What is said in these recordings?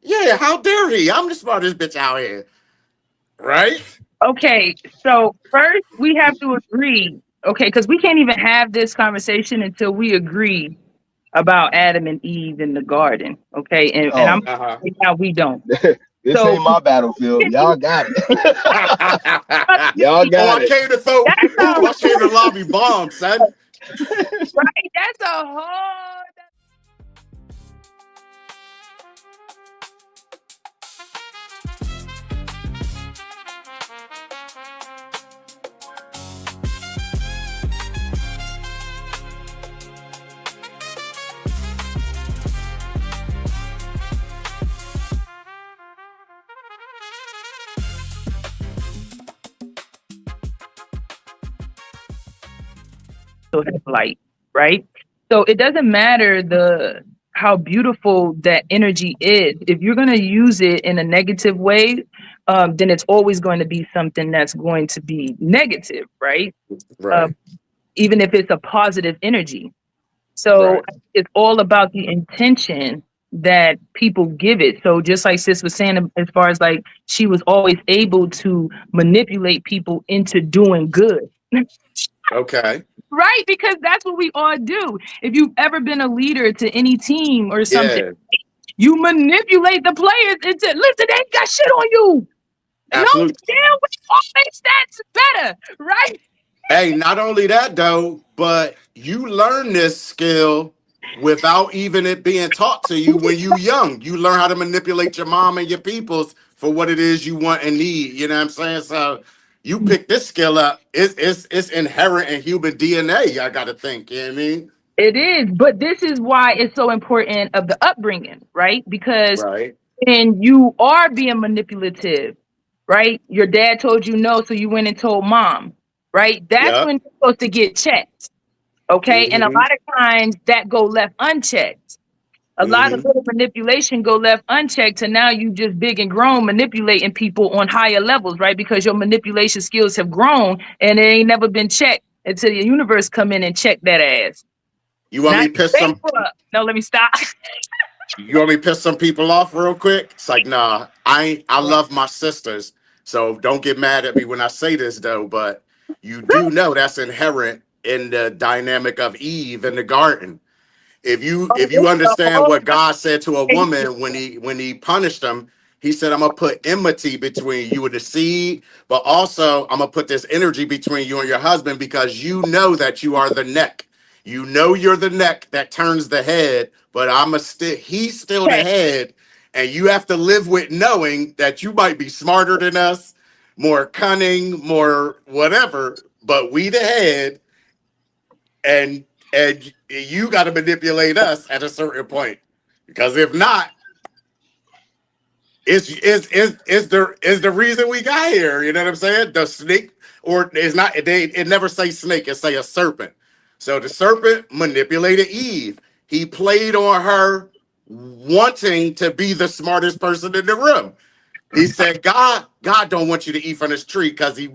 Yeah, how dare he? I'm the smartest bitch out here. Right? Okay, so first we have to agree, okay, because we can't even have this conversation until we agree about Adam and Eve in the garden, okay? And I'm Oh, Uh-huh. right now we don't. this So ain't my battlefield. Y'all got it. Y'all Oh, I got it. came to throw. that's a Ooh, I came to lobby bombs, son. right. That's a whole. Light, right? So it doesn't matter the how beautiful that energy is. If you're going to use it in a negative way, then it's always going to be something that's going to be negative, right? Uh, Right, even if it's a positive energy. So right. it's all about the intention that people give it. So just like Sis was saying, as far as like she was always able to manipulate people into doing good. Okay. Right, because that's what we all do. If you've ever been a leader to any team or something, Yeah, you manipulate the players into listen, they ain't got shit on you. No, absolutely. damn, we all make stats better, right? Hey, not only that though, but you learn this skill without even it being taught to you when you young. You learn how to manipulate your mom and your peoples for what it is you want and need. You know what I'm saying? So you pick this skill up. It's inherent in human DNA. I gotta think. You know what I mean? It is, but this is why it's so important of the upbringing, right? Because Right. when you are being manipulative, right? Your dad told you no, so you went and told mom, right? That's Yep. when you're supposed to get checked. Okay. And a Mm-hmm. lot of times that go left unchecked. A lot of Mm-hmm. little manipulation go left unchecked to now you just big and grown manipulating people on higher levels, right? Because your manipulation skills have grown and it ain't never been checked until the universe come in and check that ass. You want Now me to you piss some bankrupt. No, let me stop. You want me to piss some people off real quick? It's like, nah, I love my sisters. So don't get mad at me when I say this though, but you do know that's inherent in the dynamic of Eve in the garden. If you understand what God said to a woman when he punished them, he said, I'm gonna put enmity between you and the seed, but also I'm gonna put this energy between you and your husband because you know that you are the neck. You know you're the neck that turns the head, but he's still the Okay. head, and you have to live with knowing that you might be smarter than us, more cunning, more whatever, but we the head, and you got to manipulate us at a certain point because if not, it's the reason we got here. You know what I'm saying? The snake, or it's not. It never say snake. It say a serpent. So the serpent manipulated Eve. He played on her wanting to be the smartest person in the room. He said, God don't want you to eat from this tree because he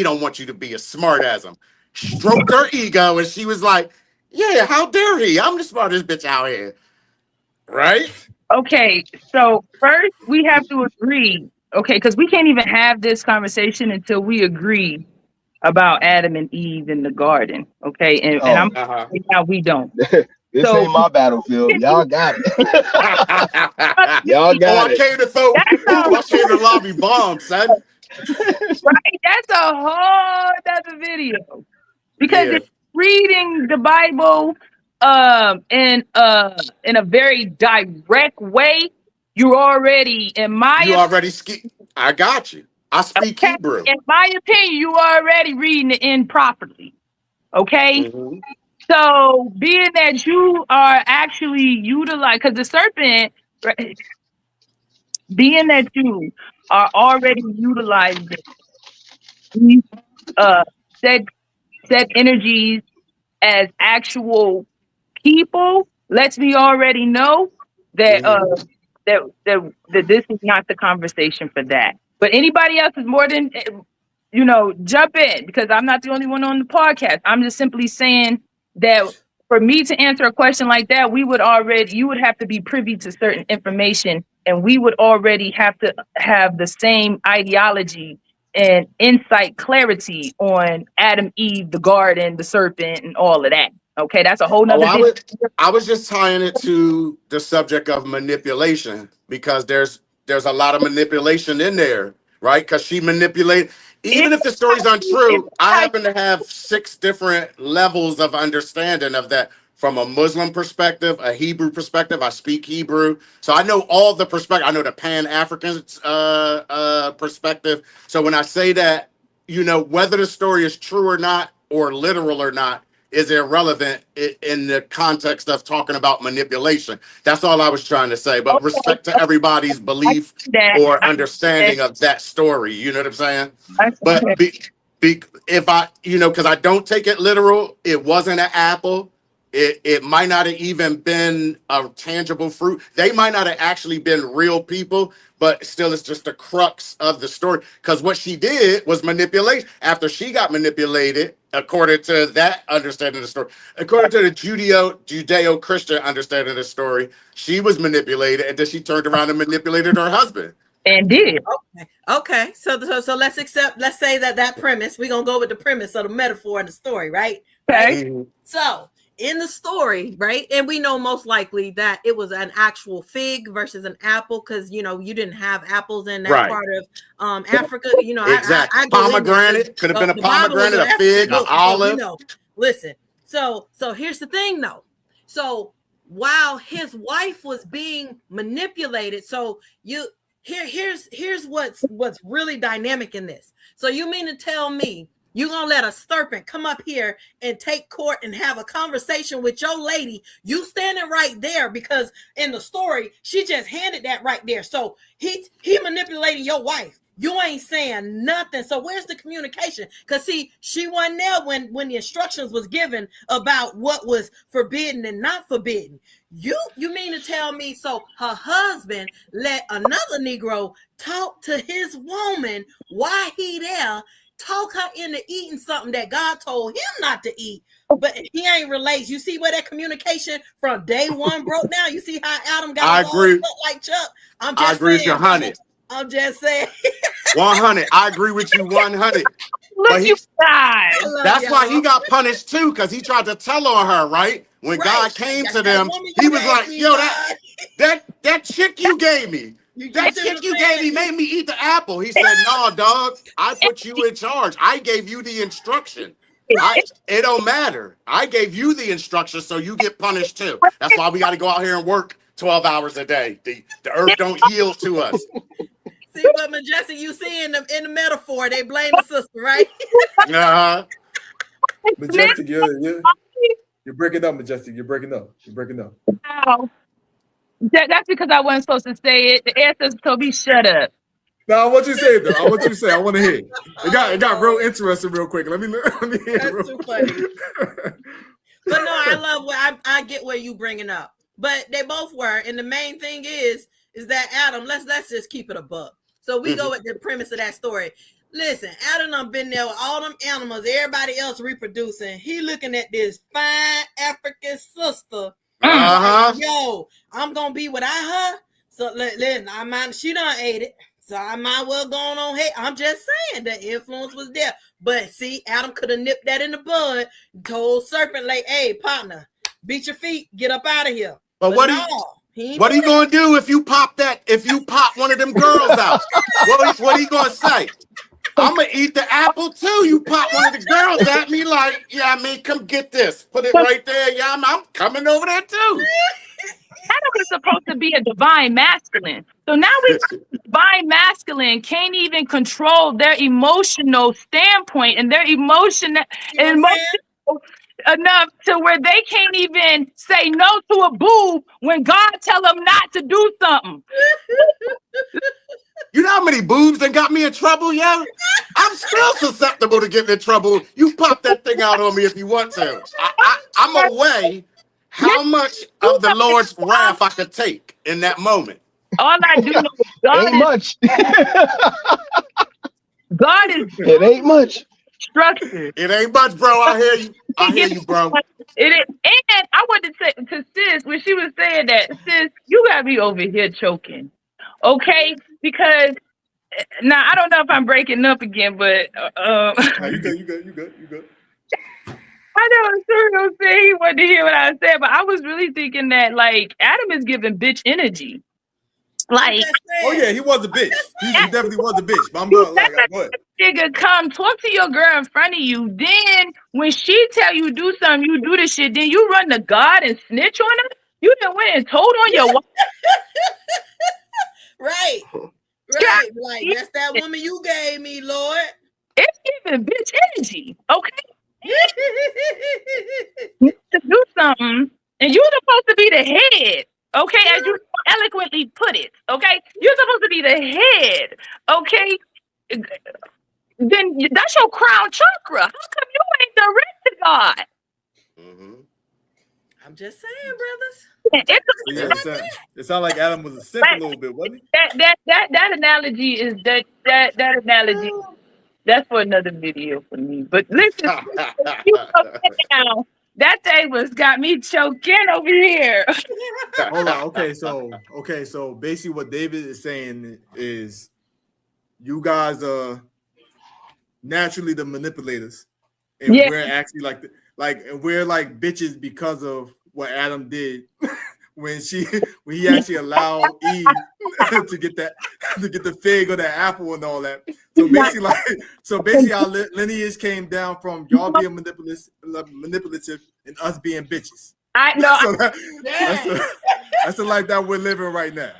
don't want you to be as smart as him. Stroked her ego, and she was like, yeah, how dare he? I'm the smartest bitch out here. Right? Okay. So first we have to agree. Okay, because we can't even have this conversation until we agree about Adam and Eve in the garden. Okay. And I'm Oh, Uh-huh. right now we don't. this So ain't my battlefield. Y'all got it. Y'all Oh, got I it. came to throw. that's a Ooh, I came to lobby bombs, son. right. That's a whole other video. Because Yeah. if reading the Bible in a very direct way, you're already, in You my already ski. I got you. I speak okay, Hebrew. in my opinion, you already reading it improperly. Okay. Mm-hmm. So being that you are actually utilized, because the serpent, right, being that you are already utilizing these uh said said energies as actual people lets me already know that Mm-hmm. that this is not the conversation for that. But anybody else is more than jump in because I'm not the only one on the podcast. I'm just simply saying that for me to answer a question like that, you would have to be privy to certain information and we would already have to have the same ideology and insight clarity on Adam, Eve, the garden, the serpent, and all of that. Okay, that's a whole Oh, nother video. I was just tying it to the subject of manipulation because there's a lot of manipulation in there, right? Because she manipulated. Even if the story's untrue, I happen to have 6 different levels of understanding of that from a Muslim perspective, a Hebrew perspective. I speak Hebrew, so I know all the perspective. I know the Pan-African perspective. So when I say that, whether the story is true or not, or literal or not, is irrelevant in the context of talking about manipulation. That's all I was trying to say. But respect to everybody's belief or understanding of that story. You know what I'm saying? But if I, because I don't take it literal, it wasn't an apple. It might not have even been a tangible fruit. They might not have actually been real people, but still it's just the crux of the story. Because what she did was manipulate. After she got manipulated, according to that understanding of the story, according to the Judeo-Christian understanding of the story, she was manipulated, and then she turned around and manipulated her husband. And did. Okay. So let's say that premise, we're going to go with the premise of the metaphor and the story, right? Okay. Right? So in the story, right? And we know most likely that it was an actual fig versus an apple because, you didn't have apples in that part of Africa. Exactly. Pomegranate. Could have been a pomegranate, a fig, an olive. Listen. So here's the thing, though. So while his wife was being manipulated, so here's what's really dynamic in this. So you mean to tell me you're going to let a serpent come up here and take court and have a conversation with your lady? You standing right there because in the story, she just handed that right there. So he manipulating your wife. You ain't saying nothing. So where's the communication? Because see, she wasn't there when the instructions was given about what was forbidden and not forbidden. You mean to tell me so her husband let another Negro talk to his woman while he there, talk her into eating something that God told him not to eat, but he ain't related. You see where that communication from day one broke down? You see how Adam got I agree. Like Chuck? I agree with you 100. I'm just saying. 100. I agree with you 100. Look, you guys. That's why he got punished too, because he tried to tell on her, right? When God came to them, he was like, yo, that chick you gave me. That chick you gave me made me eat the apple. He said, no, dog, I put you in charge. I gave you the instruction. It don't matter. I gave you the instruction, so you get punished too. That's why we got to go out here and work 12 hours a day. The earth don't yield to us. See, but Majestic, you see in the metaphor, they blame the sister, right? Uh-huh. Majestic, you're breaking up, Majestic. You're breaking up. Wow. That's because I wasn't supposed to say it. The ancestors told me shut up. No, I want you to say it though. I want to hear it. It got real interesting real quick. Let me hear it. That's too funny. But no, I love what I get where you bringing up. But they both were, and the main thing is that Adam. Let's just keep it a buck. So we go with the premise of that story. Listen, Adam done been there with all them animals, everybody else reproducing. He looking at this fine African sister. Like, yo, I'm gonna be without her. So listen, she done ate it. So I might well go on. Hey, I'm just saying the influence was there. But see, Adam could have nipped that in the bud, told Serpent, like, hey, partner, beat your feet, get up out of here. But what are you gonna do if you pop one of them girls out? What are you gonna say? I'm gonna eat the apple too. You pop one of the girls at me like, yeah, I mean, come get this. Put it right there. Yeah, I'm coming over there too. Adam is supposed to be a divine masculine. So now divine masculine can't even control their emotional standpoint and their emotional enough to where they can't even say no to a boob when God tell them not to do something. You know how many boobs that got me in trouble, yo? I'm still susceptible to getting in trouble. You pop that thing out on me if you want to. I'm away how much of the Lord's wrath I could take in that moment. All I do know is God ain't much. God is It ain't much. structured. It ain't much, bro. I hear you, bro. It is, and I wanted to say to sis when she was saying that, sis, you got me over here choking. Okay, because now I don't know if I'm breaking up again, but No, you good. I know Cyril said he wanted to hear what I said, but I was really thinking that like Adam is giving bitch energy. Like, Oh yeah, he was a bitch. He definitely was a bitch. But I'm going like, what? Nigga, come talk to your girl in front of you. Then when she tell you do something, you do the shit. Then you run to God and snitch on her. You done went and told on your wife. Right. Right. Like, that's that woman you gave me, Lord. It's giving bitch energy. Okay. You to do something, and you're supposed to be the head. Okay, as you eloquently put it. Okay, you're supposed to be the head. Okay, then that's your crown chakra. How come you ain't direct to God? I'm just saying, brothers. It sounded like Adam was a simp a little bit, wasn't he? That analogy is that analogy. That's for another video for me. But listen, you now. That thing got me choking over here. Hold on. Okay, so basically what David is saying is you guys are naturally the manipulators. And we're actually and we're like bitches because of what Adam did when he actually allowed Eve to get the fig or the apple and all that. So basically our lineage came down from y'all being manipulative and us being bitches. I know. So that's the life that we're living right now.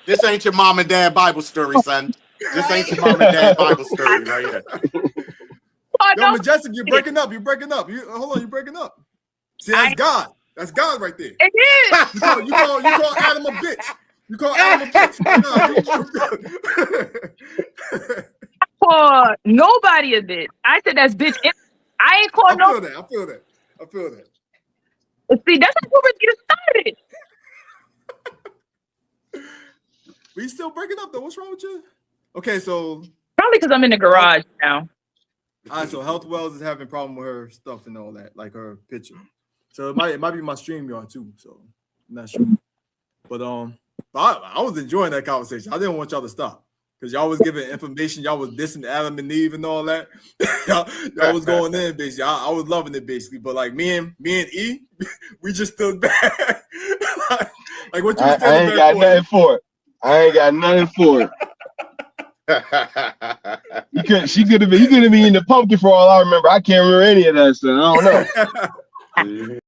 This ain't your mom and dad Bible story, son. This ain't your mom and dad Bible story right here. Yo, Majestic, you're breaking up. You're breaking up. Hold on, you're breaking up. See, that's God. That's God right there. It is. You call Adam a bitch. You call Adam a bitch. For nobody a bitch. I said that's bitch. I ain't called no. I feel that. See, that's how we get started. But you still breaking up though. What's wrong with you? Okay, so probably because I'm in the garage now. All right, so Health Wells is having a problem with her stuff and all that, like her picture. So it might be my StreamYard too. So I'm not sure. But I was enjoying that conversation. I didn't want y'all to stop because y'all was giving information. Y'all was dissing Adam and Eve and all that. y'all was going in basically. I was loving it basically. But like me and E, we just stood back. like what you I ain't got nothing for it. I ain't got nothing for it. He could have been in the pumpkin for all I remember. I can't remember any of that stuff. I don't know.